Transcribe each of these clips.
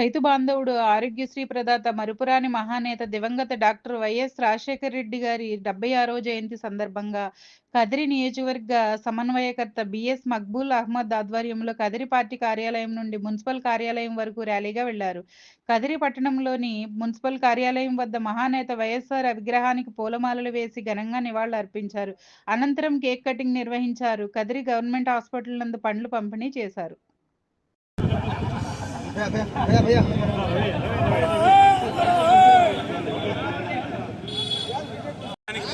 రైతు బాంధవుడు, ఆరోగ్యశ్రీ ప్రదాత, మరుపురాని మహానేత దివంగత డాక్టర్ వైఎస్ రాజశేఖర రెడ్డి గారి 76వ జయంతి సందర్భంగా కదిరి నియోజకవర్గ సమన్వయకర్త బిఎస్ మక్బూల్ అహ్మద్ ఆధ్వర్యంలో కదిరి పార్టీ కార్యాలయం నుండి మున్సిపల్ కార్యాలయం వరకు ర్యాలీగా వెళ్లారు. కదిరి పట్టణంలోని మున్సిపల్ కార్యాలయం వద్ద మహానేత వైఎస్ఆర్ విగ్రహానికి పూలమాలలు వేసి ఘనంగా నివాళులర్పించారు. అనంతరం కేక్ కటింగ్ నిర్వహించారు. కదిరి గవర్నమెంట్ హాస్పిటల్ నందు పండ్లు పంపిణీ చేశారు.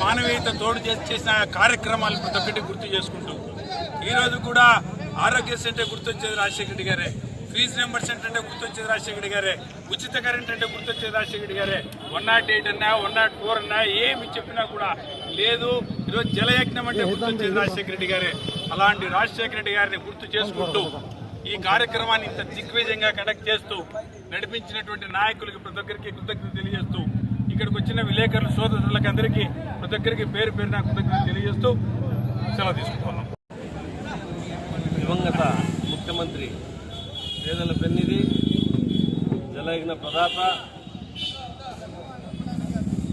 మానవీయత తోడు చేసిన కార్యక్రమాలు ప్రతి ఒక్కటి గుర్తు చేసుకుంటూ ఈరోజు కూడా ఆరోగ్యశ్రీ అంటే గుర్తొచ్చేది రాజశేఖర రెడ్డి గారే, ఫీజు రింబర్స్మెంట్ అంటే గుర్తొచ్చేది రాజశేఖర రెడ్డి గారే, ఉచిత కరెంట్ అంటే గుర్తొచ్చేది రాజశేఖర రెడ్డి గారే, 108 అన్నా 104 అన్నా ఏమి చెప్పినా కూడా లేదు. ఈరోజు జలయజ్ఞం అంటే గుర్తొచ్చేది రాజశేఖర రెడ్డి గారే. అలాంటి రాజశేఖర రెడ్డి గారిని గుర్తు చేసుకుంటూ ఈ కార్యక్రమాన్ని ఇంత దిగ్విజయంగా కండక్ట్ చేస్తూ నడిపించినటువంటి నాయకులకి ప్రతి ఒక్కరికి కృతజ్ఞతలు తెలియజేస్తూ, ఇక్కడికి వచ్చిన విలేకరులు సోదరులకి అందరికీ ప్రతి ఒక్కరికి పేరు పేరున కృతజ్ఞతలు తెలియజేస్తూ సెలవు తీసుకుంటున్నాం. దివంగత ముఖ్యమంత్రి పేదల పెన్నిధి, జలయజ్ఞ ప్రదాత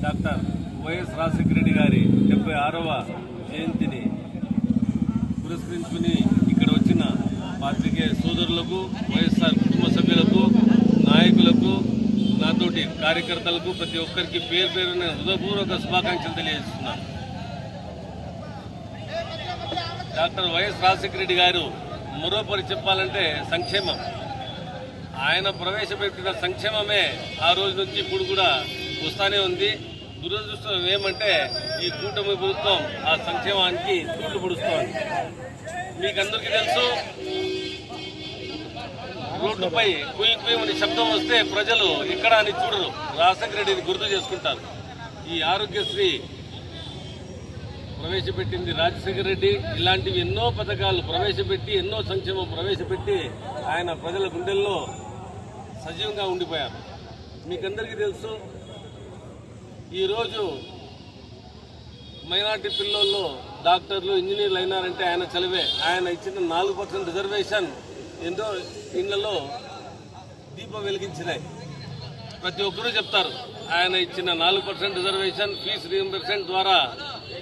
డాక్టర్ వైఎస్ రాజశేఖర రెడ్డి గారి 76వ జయంతిని పురస్కరించుకుని ఇక్కడ వచ్చిన పాత్రికేయ సోదరులకు, వైఎస్ఆర్ కుటుంబ సభ్యులకు, నాయకులకు, నాతోటి కార్యకర్తలకు ప్రతి ఒక్కరికి పేరు పేరున హృదయపూర్వక శుభాకాంక్షలు తెలియజేస్తున్నాను. డాక్టర్ వైఎస్ రాజశేఖర రెడ్డి గారు మరోపరి చెప్పాలంటే సంక్షేమం. ఆయన ప్రవేశపెట్టిన సంక్షేమమే ఆ రోజు నుంచి ఇప్పుడు కూడా వస్తూనే ఉంది. దురదృష్టం ఏమంటే ఈ కూటమి ప్రభుత్వం ఆ సంక్షేమానికి తూట్లు పొడుస్తోంది. మీకందరికీ తెలుసు, రోడ్డుపై కుయ్యి కుయ్యమని శబ్దం వస్తే ప్రజలు ఎక్కడ అని చూడరు, రాజశేఖర రెడ్డిని గుర్తు చేసుకుంటారు. ఈ ఆరోగ్యశ్రీ ప్రవేశపెట్టింది రాజశేఖర రెడ్డి. ఇలాంటివి ఎన్నో పథకాలు ప్రవేశపెట్టి, ఎన్నో సంక్షేమం ప్రవేశపెట్టి ఆయన ప్రజల గుండెల్లో సజీవంగా ఉండిపోయారు. మీకందరికీ తెలుసు, ఈరోజు మైనార్టీ పిల్లల్లో డాక్టర్లు, ఇంజనీర్లు అయినారంటే ఆయన చలివే. ఆయన ఇచ్చిన 4% రిజర్వేషన్ ఎన్నో ఇళ్లలో దీపం వెలిగించినాయి. ప్రతి ఒక్కరూ చెప్తారు, ఆయన ఇచ్చిన 4% రిజర్వేషన్, ఫీజు రీయింబర్స్మెంట్ ద్వారా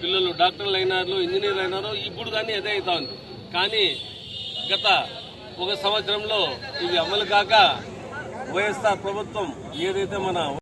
పిల్లలు డాక్టర్లు అయినారు, ఇంజనీర్లు అయినారు. ఇప్పుడు కానీ అదే అవుతా ఉంది. కానీ గత 1 సంవత్సరంలో ఇవి అమలు కాక వైఎస్ఆర్ ప్రభుత్వం ఏదైతే మన